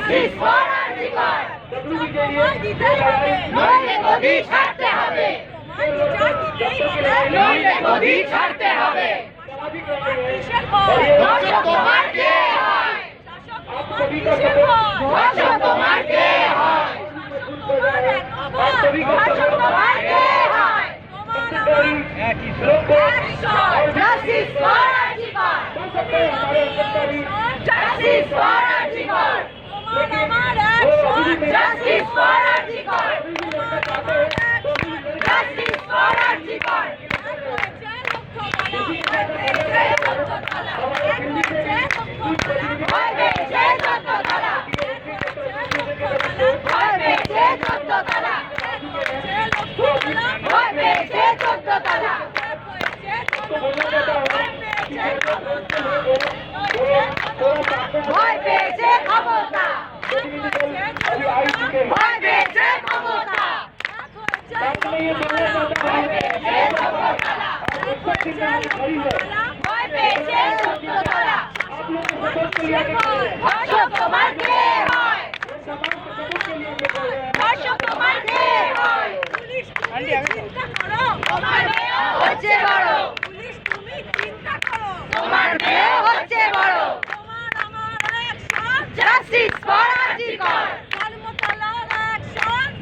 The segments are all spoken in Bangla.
জাস্টিস ফর আরজিকর নইলে গদি ছাড়তে হবে নইলে গদি ছাড়তে হবে ধর্ষক তোমার কে হয় ধর্ষক তোমার কে হয় ধর্ষক তোমার কে হয় justice for RG Kar justice for RG Kar justice for RG Kar justice for RG Kar ভয় পেয়েছে যততলা ভয় পেয়েছে যততলা ভয় পেয়েছে যততলা ভয় পেয়েছে ক্ষমতা ভয় পেয়েছে ক্ষমতা ভয় পেয়েছে যততলা ভয় পেয়েছে যততলা ধর্ষক তোমার কে হয় ধর্ষক তোমার কে হয় তোমার মেয়েও হচ্ছে বড় তোমার মেয়েও হচ্ছে বড় justice for RG Kar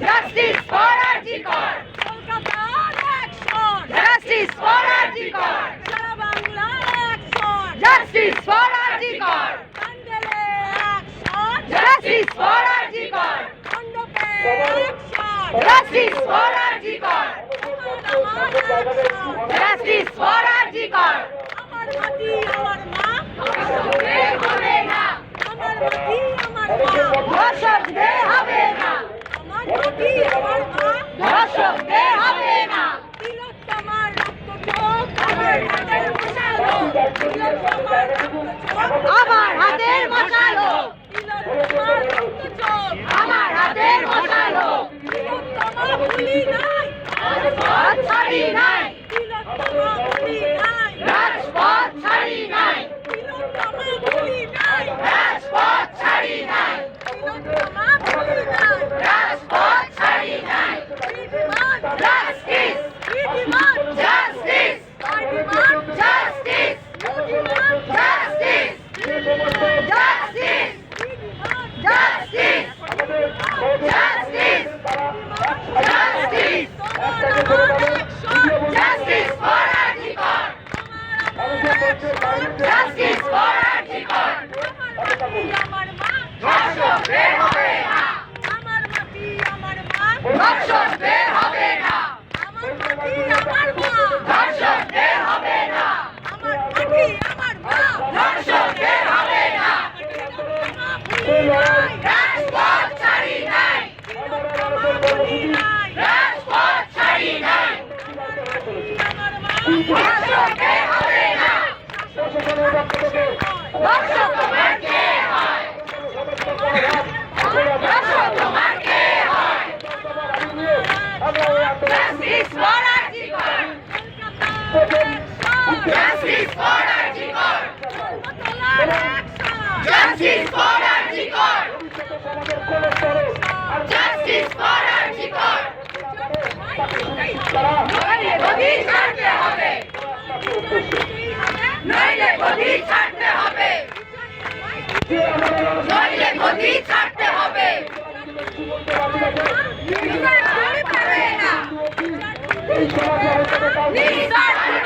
justice for RG Kar justice for RG Kar justice for RG Kar justice for RG Kar justice for RG Kar justice for RG Kar আমার মাটি আমার মা হবে না আমার মাটি আমার মা ধর্ষকদের হবে না আমার মাটি আমার মা ধর্ষকদের হবে না তিলোত্তমার রক্তচোখ আমার হাতের মশালো তিলোত্তমার রক্তচোখ আমার হাতের মশালো তিলোত্তমার রক্তচোখ আমার হাতের মশালো তিলোত্তমা ভুলি নাই রাজপথ ছাড়ি নাই তিলোত্তমা ভুলি নাই রাজপথ ছাড়ি নাই তিলোত্তমা ভুলি নাই রাজপথ ছাড়ি নাই তিলোত্তমা ভুলি নাই রাজপথ ছাড়ি নাই demand justice demand justice demand justice demand justice justice justice justice justice justice for RG Kar justice for RG Kar আমার মা ধর্ষকদের হবে না আমার মাটি আমার মা ধর্ষকদের হবে না আমার মাটি আমার মা ধর্ষকদের হবে না আমার মাটি আমার মা ধর্ষকদের হবে না রাজপথ ছাড়ি নাই রাজপথ ছাড়ি নাই ধর্ষকদের হবে না ধর্ষক তোমার কে হয় ধর্ষক তোমার কে হয় justice for RG Kar justice for RG Kar justice for RG Kar justice for RG Kar নইলে গদি ছাড়তে হবে নইলে গদি ছাড়তে হবে নইলে গদি ছাড়তে হবে নির্যাতন পাবে না নির্যাতন